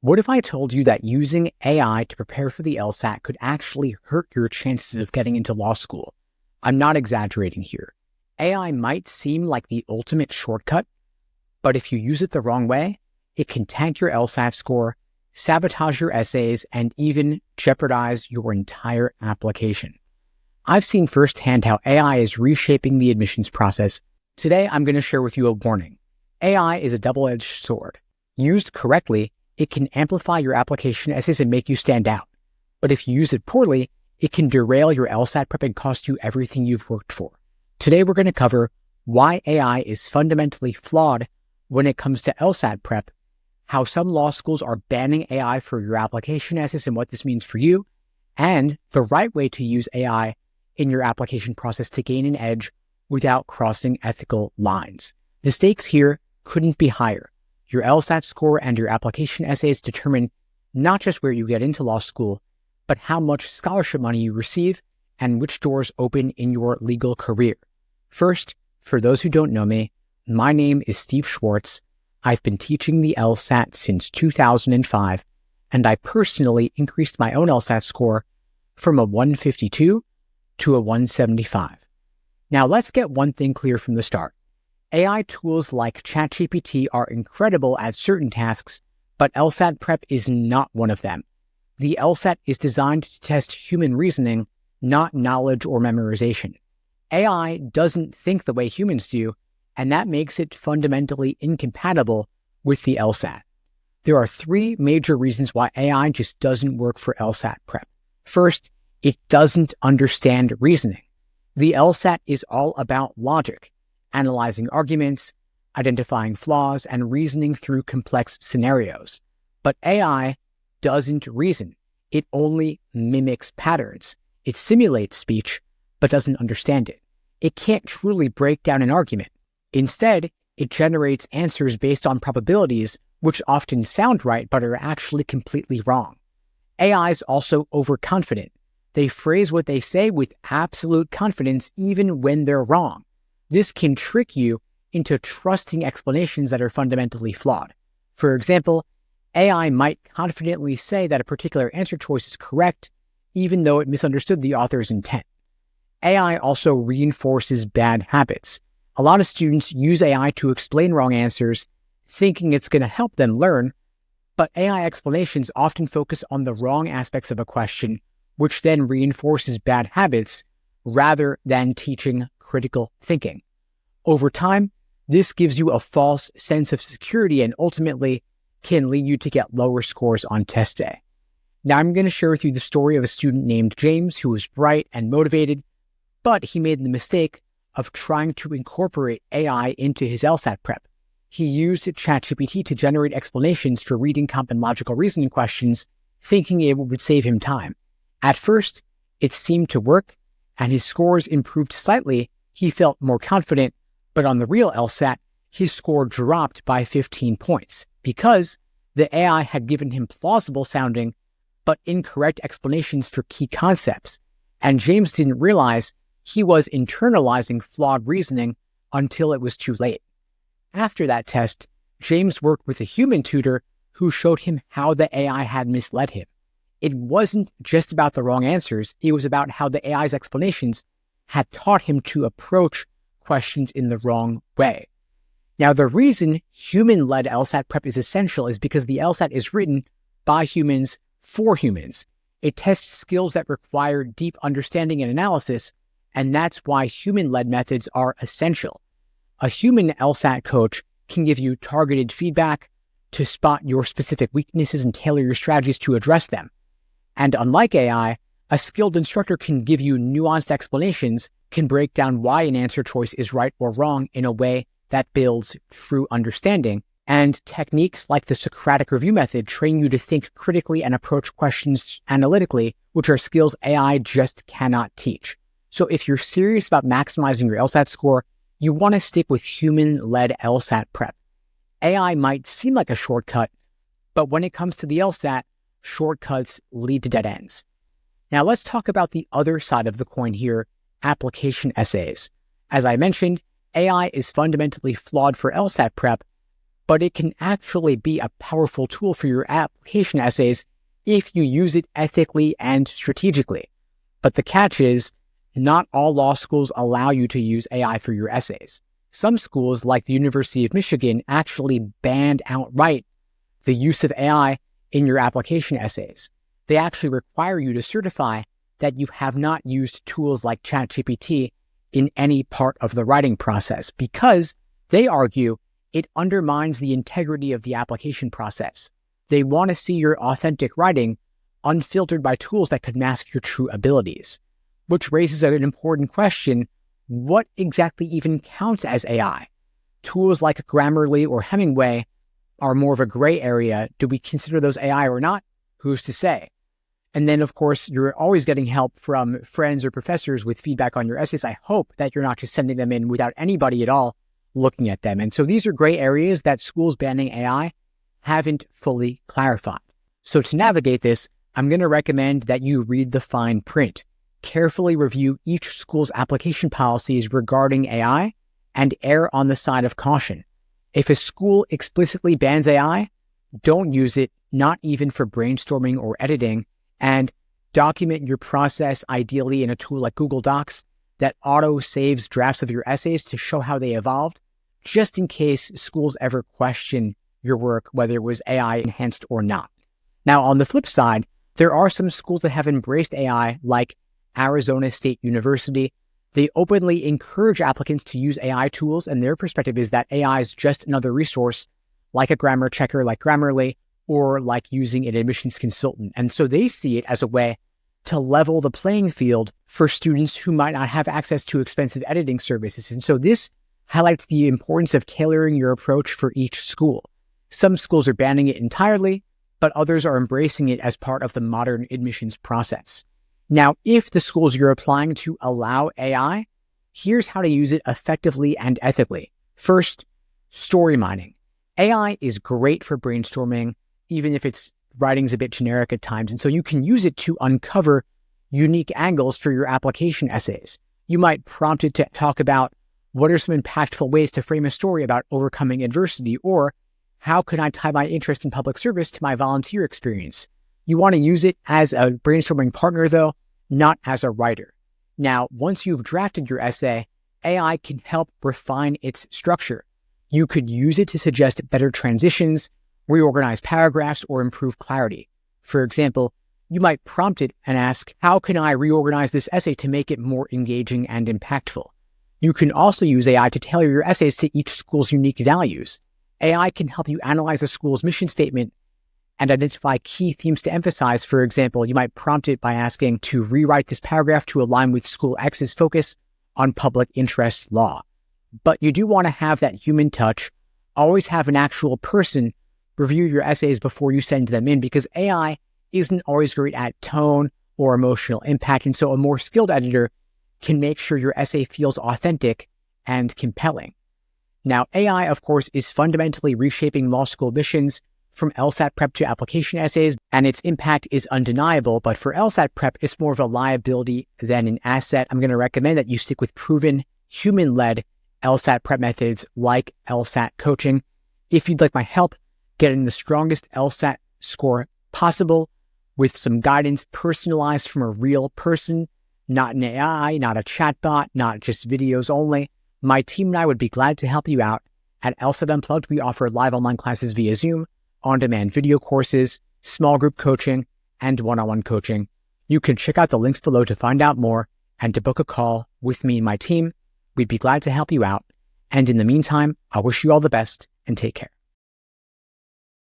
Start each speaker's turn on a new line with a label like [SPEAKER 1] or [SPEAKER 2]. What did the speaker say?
[SPEAKER 1] What if I told you that using AI to prepare for the LSAT could actually hurt your chances of getting into law school? I'm not exaggerating here. AI might seem like the ultimate shortcut, but if you use it the wrong way, it can tank your LSAT score, sabotage your essays, and even jeopardize your entire application. I've seen firsthand how AI is reshaping the admissions process. Today, I'm going to share with you a warning. AI is a double-edged sword. Used correctly, it can amplify your application essays and make you stand out. But if you use it poorly, it can derail your LSAT prep and cost you everything you've worked for. Today, we're going to cover why AI is fundamentally flawed when it comes to LSAT prep, how some law schools are banning AI for your application essays and what this means for you, and the right way to use AI in your application process to gain an edge without crossing ethical lines. The stakes here couldn't be higher. Your LSAT score and your application essays determine not just where you get into law school, but how much scholarship money you receive and which doors open in your legal career. First, for those who don't know me, my name is Steve Schwartz. I've been teaching the LSAT since 2005, and I personally increased my own LSAT score from a 152 to a 175. Now, let's get one thing clear from the start. AI tools like ChatGPT are incredible at certain tasks, but LSAT prep is not one of them. The LSAT is designed to test human reasoning, not knowledge or memorization. AI doesn't think the way humans do, and that makes it fundamentally incompatible with the LSAT. There are three major reasons why AI just doesn't work for LSAT prep. First, it doesn't understand reasoning. The LSAT is all about logic, analyzing arguments, identifying flaws, and reasoning through complex scenarios. But AI doesn't reason. It only mimics patterns. It simulates speech, but doesn't understand it. It can't truly break down an argument. Instead, it generates answers based on probabilities, which often sound right, but are actually completely wrong. AI is also overconfident. They phrase what they say with absolute confidence, even when they're wrong. This can trick you into trusting explanations that are fundamentally flawed. For example, AI might confidently say that a particular answer choice is correct, even though it misunderstood the author's intent. AI also reinforces bad habits. A lot of students use AI to explain wrong answers, thinking it's going to help them learn, but AI explanations often focus on the wrong aspects of a question, which then reinforces bad habits rather than teaching critical thinking. Over time, this gives you a false sense of security and ultimately can lead you to get lower scores on test day. Now, I'm going to share with you the story of a student named James who was bright and motivated, but he made the mistake of trying to incorporate AI into his LSAT prep. He used ChatGPT to generate explanations for reading comp and logical reasoning questions, thinking it would save him time. At first, it seemed to work, and his scores improved slightly. He felt more confident, but on the real LSAT, his score dropped by 15 points because the AI had given him plausible sounding but incorrect explanations for key concepts, and James didn't realize he was internalizing flawed reasoning until it was too late. After that test, James worked with a human tutor who showed him how the AI had misled him. It wasn't just about the wrong answers, it was about how the AI's explanations had taught him to approach questions in the wrong way. Now, the reason human-led LSAT prep is essential is because the LSAT is written by humans for humans. It tests skills that require deep understanding and analysis, and that's why human-led methods are essential. A human LSAT coach can give you targeted feedback to spot your specific weaknesses and tailor your strategies to address them. And unlike AI, a skilled instructor can give you nuanced explanations, can break down why an answer choice is right or wrong in a way that builds true understanding. And techniques like the Socratic review method train you to think critically and approach questions analytically, which are skills AI just cannot teach. So if you're serious about maximizing your LSAT score, you want to stick with human-led LSAT prep. AI might seem like a shortcut, but when it comes to the LSAT, shortcuts lead to dead ends. Now let's talk about the other side of the coin here, application essays. As I mentioned, AI is fundamentally flawed for LSAT prep, but it can actually be a powerful tool for your application essays if you use it ethically and strategically. But the catch is, not all law schools allow you to use AI for your essays. Some schools, like the University of Michigan, actually banned outright the use of AI in your application essays. They actually require you to certify that you have not used tools like ChatGPT in any part of the writing process, because they argue it undermines the integrity of the application process. They want to see your authentic writing unfiltered by tools that could mask your true abilities, which raises an important question: what exactly even counts as AI? Tools like Grammarly or Hemingway are more of a gray area. Do we consider those AI or not? Who's to say? And then, of course, you're always getting help from friends or professors with feedback on your essays. I hope that you're not just sending them in without anybody at all looking at them. And so these are gray areas that schools banning AI haven't fully clarified. So to navigate this, I'm going to recommend that you read the fine print. Carefully review each school's application policies regarding AI and err on the side of caution. If a school explicitly bans AI, don't use it, not even for brainstorming or editing, and document your process ideally in a tool like Google Docs that auto-saves drafts of your essays to show how they evolved, just in case schools ever question your work, whether it was AI enhanced or not. Now, on the flip side, there are some schools that have embraced AI, like Arizona State University. They openly encourage applicants to use AI tools, and their perspective is that AI is just another resource, like a grammar checker like Grammarly, or like using an admissions consultant. And so they see it as a way to level the playing field for students who might not have access to expensive editing services. And so this highlights the importance of tailoring your approach for each school. Some schools are banning it entirely, but others are embracing it as part of the modern admissions process. Now, if the schools you're applying to allow AI, here's how to use it effectively and ethically. First, story mining. AI is great for brainstorming, even if its writing's a bit generic at times. And so you can use it to uncover unique angles for your application essays. You might prompt it to talk about what are some impactful ways to frame a story about overcoming adversity, or how can I tie my interest in public service to my volunteer experience? You want to use it as a brainstorming partner, though, not as a writer. Now, once you've drafted your essay, AI can help refine its structure. You could use it to suggest better transitions, reorganize paragraphs, or improve clarity. For example, you might prompt it and ask, how can I reorganize this essay to make it more engaging and impactful? You can also use AI to tailor your essays to each school's unique values. AI can help you analyze a school's mission statement and identify key themes to emphasize. For example, you might prompt it by asking to rewrite this paragraph to align with School X's focus on public interest law. But you do want to have that human touch. Always have an actual person review your essays before you send them in, because AI isn't always great at tone or emotional impact. And so a more skilled editor can make sure your essay feels authentic and compelling. Now, AI, of course, is fundamentally reshaping law school admissions from LSAT prep to application essays, and its impact is undeniable. But for LSAT prep, it's more of a liability than an asset. I'm going to recommend that you stick with proven, human-led LSAT prep methods like LSAT coaching. If you'd like my help getting the strongest LSAT score possible with some guidance personalized from a real person, not an AI, not a chatbot, not just videos only, my team and I would be glad to help you out. At LSAT Unplugged, we offer live online classes via Zoom, on-demand video courses, small group coaching, and one-on-one coaching. You can check out the links below to find out more and to book a call with me and my team. We'd be glad to help you out. And in the meantime, I wish you all the best and take care.